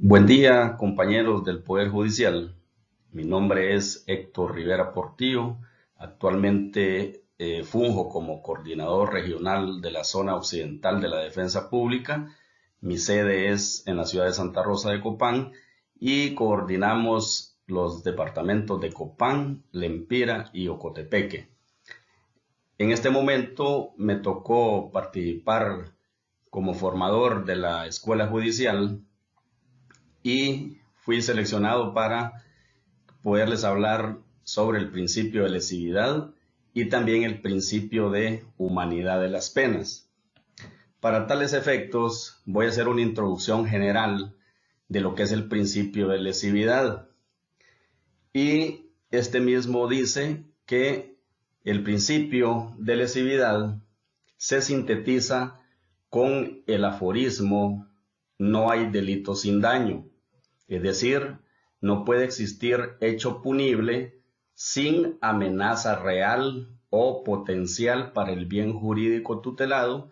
Buen día, compañeros del Poder Judicial. Mi nombre es Héctor Rivera Portillo. Actualmente funjo como coordinador regional de la zona occidental de la Defensa Pública. Mi sede es en la ciudad de Santa Rosa de Copán y coordinamos los departamentos de Copán, Lempira y Ocotepeque. En este momento me tocó participar como formador de la Escuela Judicial y fui seleccionado para poderles hablar sobre el principio de lesividad y también el principio de humanidad de las penas. Para tales efectos, voy a hacer una introducción general de lo que es el principio de lesividad. Y este mismo dice que el principio de lesividad se sintetiza con el aforismo "no hay delito sin daño". Es decir, no puede existir hecho punible sin amenaza real o potencial para el bien jurídico tutelado,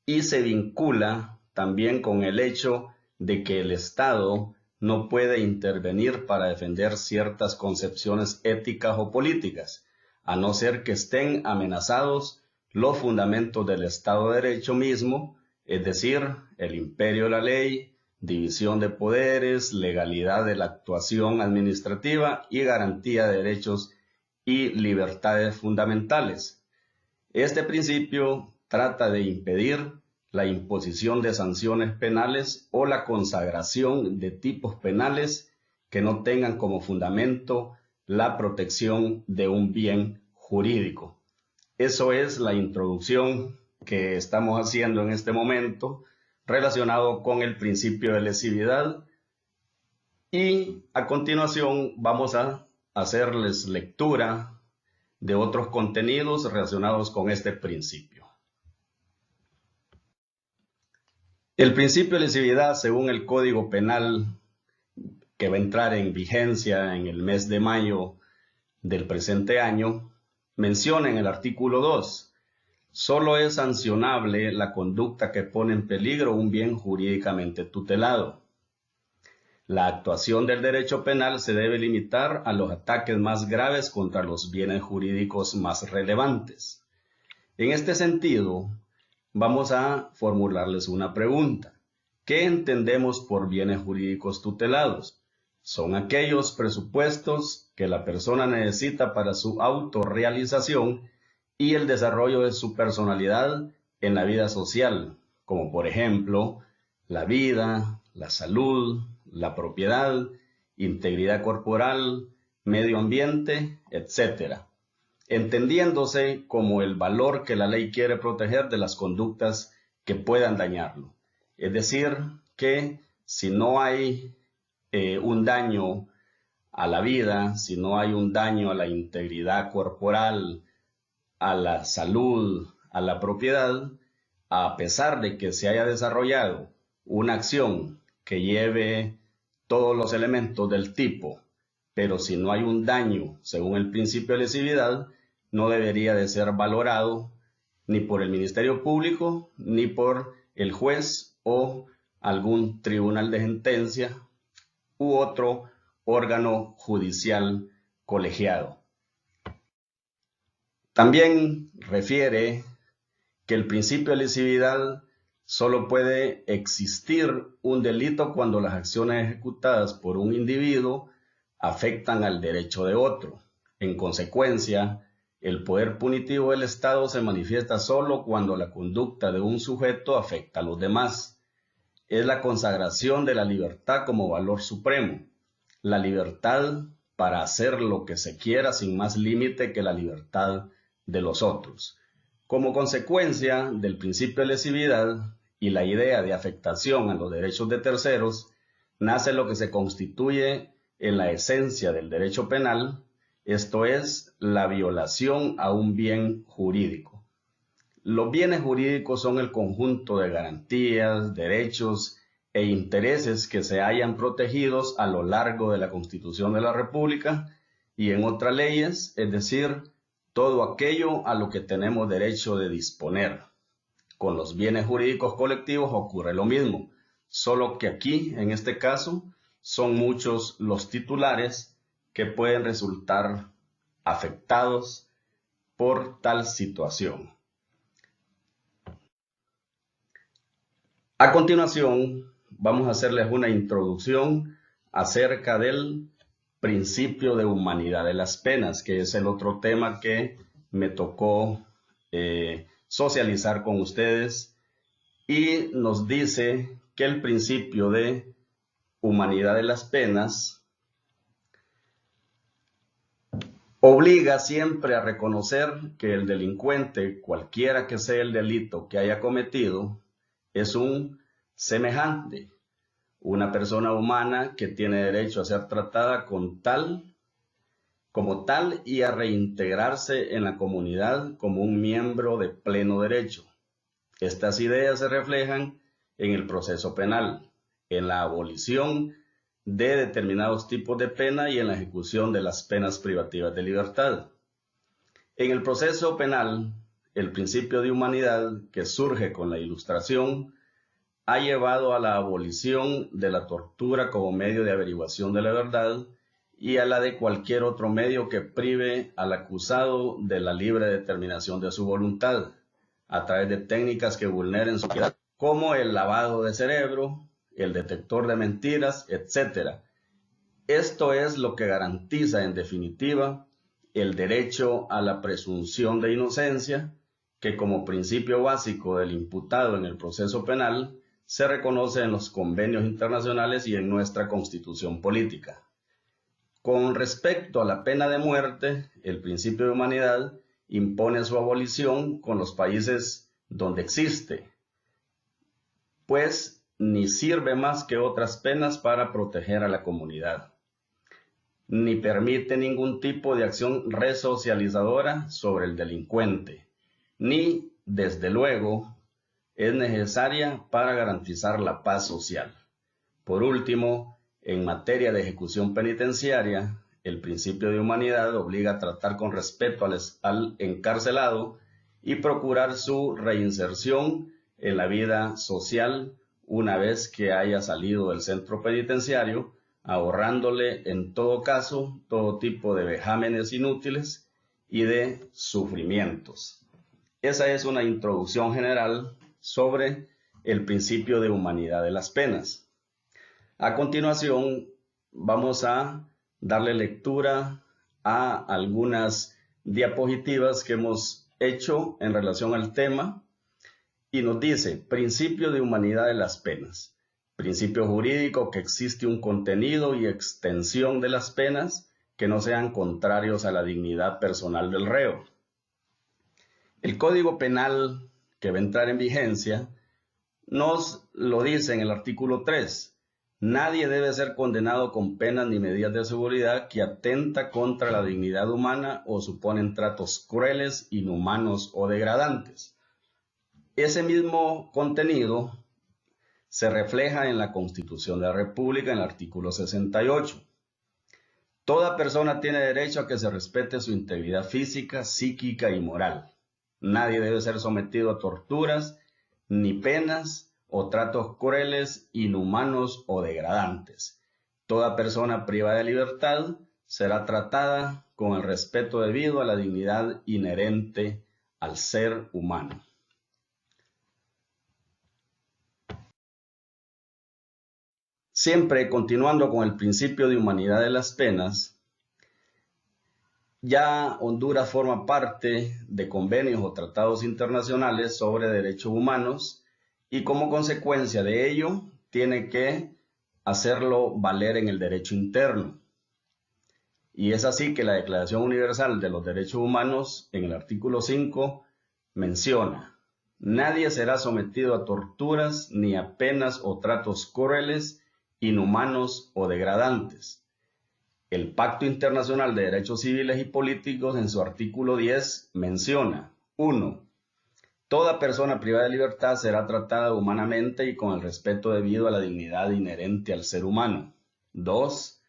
y se vincula también con el hecho de que el Estado no puede intervenir para defender ciertas concepciones éticas o políticas, a no ser que estén amenazados los fundamentos del Estado de Derecho mismo, es decir, el imperio de la ley, división de poderes, legalidad de la actuación administrativa y garantía de derechos y libertades fundamentales. Este principio trata de impedir la imposición de sanciones penales o la consagración de tipos penales que no tengan como fundamento la protección de un bien jurídico. Eso es la introducción que estamos haciendo en este momento relacionado con el principio de lesividad, y a continuación vamos a hacerles lectura de otros contenidos relacionados con este principio. El principio de lesividad, según el Código Penal, que va a entrar en vigencia en el mes de mayo del presente año, menciona en el artículo 2: solo es sancionable la conducta que pone en peligro un bien jurídicamente tutelado. La actuación del derecho penal se debe limitar a los ataques más graves contra los bienes jurídicos más relevantes. En este sentido, vamos a formularles una pregunta. ¿Qué entendemos por bienes jurídicos tutelados? Son aquellos presupuestos que la persona necesita para su autorrealización y el desarrollo de su personalidad en la vida social, como por ejemplo la vida, la salud, la propiedad, integridad corporal, medio ambiente, etc., entendiéndose como el valor que la ley quiere proteger de las conductas que puedan dañarlo. Es decir, que si no hay un daño a la vida, si no hay un daño a la integridad corporal, a la salud, a la propiedad, a pesar de que se haya desarrollado una acción que lleve todos los elementos del tipo, pero si no hay un daño según el principio de lesividad, no debería de ser valorado ni por el Ministerio Público, ni por el juez o algún tribunal de sentencia u otro órgano judicial colegiado. También refiere que el principio de lesividad solo puede existir un delito cuando las acciones ejecutadas por un individuo afectan al derecho de otro. En consecuencia, el poder punitivo del Estado se manifiesta solo cuando la conducta de un sujeto afecta a los demás. Es la consagración de la libertad como valor supremo, la libertad para hacer lo que se quiera sin más límite que la libertad de los otros. Como consecuencia del principio de lesividad y la idea de afectación a los derechos de terceros, nace lo que se constituye en la esencia del derecho penal, esto es, la violación a un bien jurídico. Los bienes jurídicos son el conjunto de garantías, derechos e intereses que se hallan protegidos a lo largo de la Constitución de la República y en otras leyes, es decir, todo aquello a lo que tenemos derecho de disponer. Con los bienes jurídicos colectivos ocurre lo mismo. solo que aquí, en este caso, son muchos los titulares que pueden resultar afectados por tal situación. A continuación, vamos a hacerles una introducción acerca del principio de humanidad de las penas, que es el otro tema que me tocó socializar con ustedes, y nos dice que el principio de humanidad de las penas obliga siempre a reconocer que el delincuente, cualquiera que sea el delito que haya cometido, es un semejante, una persona humana que tiene derecho a ser tratada como tal y a reintegrarse en la comunidad como un miembro de pleno derecho. Estas ideas se reflejan en el proceso penal, en la abolición de determinados tipos de pena y en la ejecución de las penas privativas de libertad. En el proceso penal, el principio de humanidad que surge con la Ilustración ha llevado a la abolición de la tortura como medio de averiguación de la verdad y a la de cualquier otro medio que prive al acusado de la libre determinación de su voluntad, a través de técnicas que vulneren su libertad, como el lavado de cerebro, el detector de mentiras, etc. Esto es lo que garantiza, en definitiva, el derecho a la presunción de inocencia, que como principio básico del imputado en el proceso penal se reconoce en los convenios internacionales y en nuestra Constitución política. Con respecto a la pena de muerte, el principio de humanidad impone su abolición con los países donde existe, pues ni sirve más que otras penas para proteger a la comunidad, ni permite ningún tipo de acción resocializadora sobre el delincuente, ni, desde luego, es necesaria para garantizar la paz social. Por último, en materia de ejecución penitenciaria, el principio de humanidad obliga a tratar con respeto al encarcelado y procurar su reinserción en la vida social una vez que haya salido del centro penitenciario, ahorrándole en todo caso todo tipo de vejámenes inútiles y de sufrimientos. Esa es una introducción general sobre el principio de humanidad de las penas. A continuación, vamos a darle lectura a algunas diapositivas que hemos hecho en relación al tema y nos dice: principio de humanidad de las penas. Principio jurídico que existe un contenido y extensión de las penas que no sean contrarios a la dignidad personal del reo. El Código Penal que va a entrar en vigencia nos lo dice en el artículo 3. Nadie debe ser condenado con penas ni medidas de seguridad que atenta contra la dignidad humana o suponen tratos crueles, inhumanos o degradantes. Ese mismo contenido se refleja en la Constitución de la República, en el artículo 68. Toda persona tiene derecho a que se respete su integridad física, psíquica y moral. Nadie debe ser sometido a torturas, ni penas o tratos crueles, inhumanos o degradantes. Toda persona privada de libertad será tratada con el respeto debido a la dignidad inherente al ser humano. Siempre continuando con el principio de humanidad de las penas, ya Honduras forma parte de convenios o tratados internacionales sobre derechos humanos y como consecuencia de ello tiene que hacerlo valer en el derecho interno. Y es así que la Declaración Universal de los Derechos Humanos en el artículo 5 menciona: nadie será sometido a torturas ni a penas o tratos crueles, inhumanos o degradantes. El Pacto Internacional de Derechos Civiles y Políticos en su artículo 10 menciona: 1. Toda persona privada de libertad será tratada humanamente y con el respeto debido a la dignidad inherente al ser humano. 2.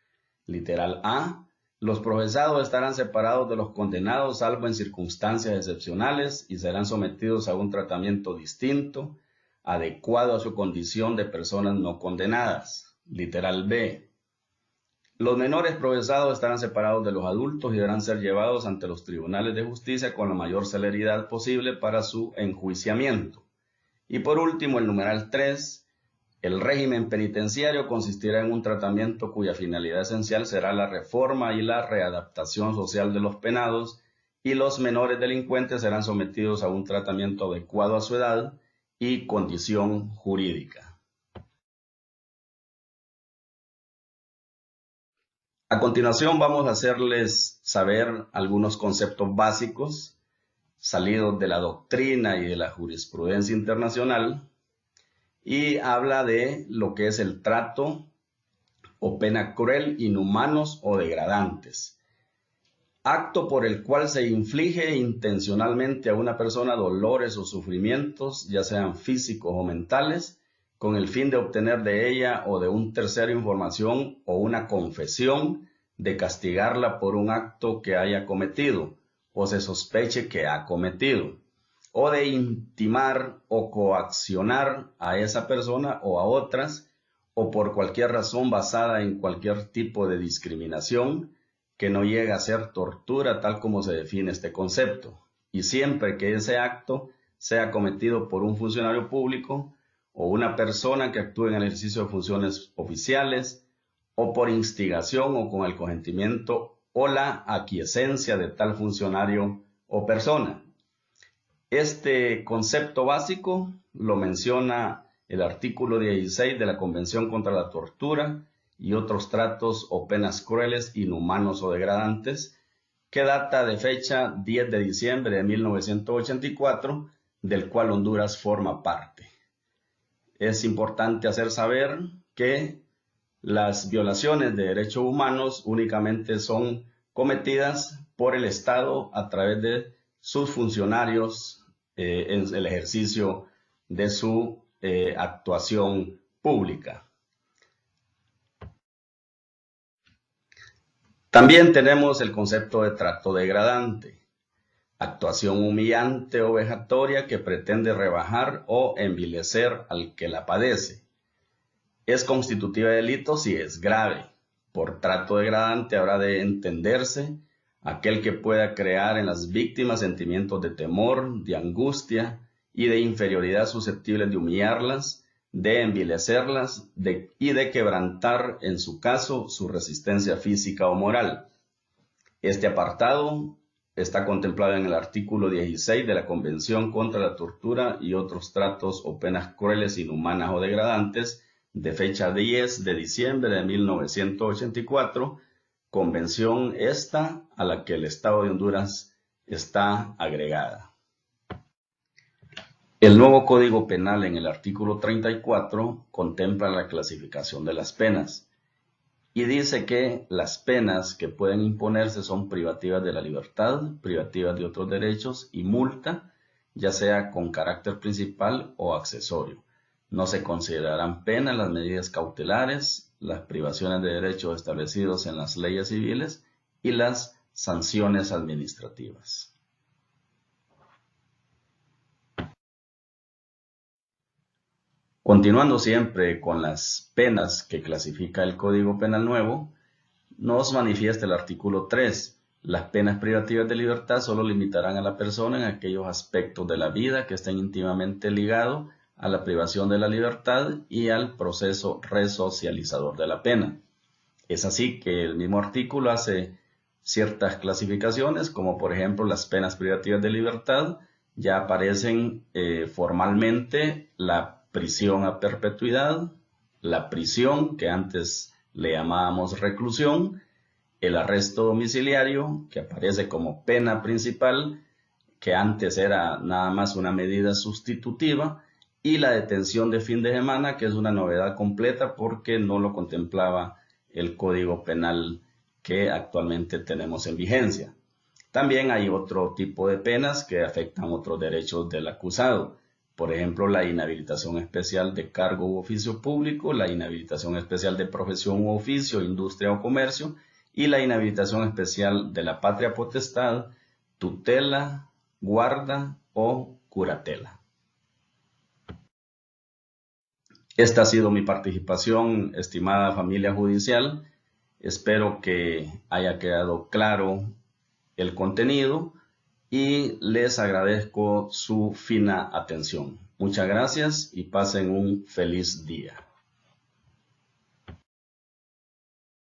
Literal A. Los procesados estarán separados de los condenados salvo en circunstancias excepcionales y serán sometidos a un tratamiento distinto adecuado a su condición de personas no condenadas. Literal B. Los menores procesados estarán separados de los adultos y deberán ser llevados ante los tribunales de justicia con la mayor celeridad posible para su enjuiciamiento. Y por último, el numeral 3, el régimen penitenciario consistirá en un tratamiento cuya finalidad esencial será la reforma y la readaptación social de los penados, y los menores delincuentes serán sometidos a un tratamiento adecuado a su edad y condición jurídica. A continuación vamos a hacerles saber algunos conceptos básicos salidos de la doctrina y de la jurisprudencia internacional, y habla de lo que es el trato o pena cruel, inhumanos o degradantes. Acto por el cual se inflige intencionalmente a una persona dolores o sufrimientos, ya sean físicos o mentales, con el fin de obtener de ella o de un tercero información o una confesión, de castigarla por un acto que haya cometido o se sospeche que ha cometido, o de intimar o coaccionar a esa persona o a otras, o por cualquier razón basada en cualquier tipo de discriminación que no llegue a ser tortura tal como se define este concepto, y siempre que ese acto sea cometido por un funcionario público o una persona que actúe en el ejercicio de funciones oficiales, o por instigación o con el consentimiento o la aquiescencia de tal funcionario o persona. Este concepto básico lo menciona el artículo 16 de la Convención contra la Tortura y otros tratos o penas crueles, inhumanos o degradantes, que data de fecha 10 de diciembre de 1984, del cual Honduras forma parte. Es importante hacer saber que las violaciones de derechos humanos únicamente son cometidas por el Estado a través de sus funcionarios en el ejercicio de su actuación pública. También tenemos el concepto de trato degradante, actuación humillante o vejatoria que pretende rebajar o envilecer al que la padece. Es constitutiva de delito si es grave. Por trato degradante habrá de entenderse aquel que pueda crear en las víctimas sentimientos de temor, de angustia y de inferioridad susceptibles de humillarlas, de envilecerlas y de quebrantar, en su caso, su resistencia física o moral. Este apartado está contemplado en el artículo 16 de la Convención contra la Tortura y otros tratos o penas crueles, inhumanas o degradantes, de fecha 10 de diciembre de 1984, convención esta a la que el Estado de Honduras está agregada. El nuevo Código Penal en el artículo 34 contempla la clasificación de las penas y dice que las penas que pueden imponerse son privativas de la libertad, privativas de otros derechos y multa, ya sea con carácter principal o accesorio. No se considerarán penas las medidas cautelares, las privaciones de derechos establecidos en las leyes civiles y las sanciones administrativas. Continuando siempre con las penas que clasifica el Código Penal nuevo, nos manifiesta el artículo 3. Las penas privativas de libertad solo limitarán a la persona en aquellos aspectos de la vida que estén íntimamente ligados a la privación de la libertad y al proceso resocializador de la pena. Es así que el mismo artículo hace ciertas clasificaciones, como por ejemplo las penas privativas de libertad. Ya aparecen formalmente la prisión a perpetuidad, la prisión, que antes le llamábamos reclusión, el arresto domiciliario, que aparece como pena principal, que antes era nada más una medida sustitutiva, y la detención de fin de semana, que es una novedad completa porque no lo contemplaba el Código Penal que actualmente tenemos en vigencia. También hay otro tipo de penas que afectan otros derechos del acusado. Por ejemplo, la inhabilitación especial de cargo u oficio público, la inhabilitación especial de profesión u oficio, industria o comercio, y la inhabilitación especial de la patria potestad, tutela, guarda o curatela. Esta ha sido mi participación, estimada familia judicial. Espero que haya quedado claro el contenido y les agradezco su fina atención. Muchas gracias y pasen un feliz día.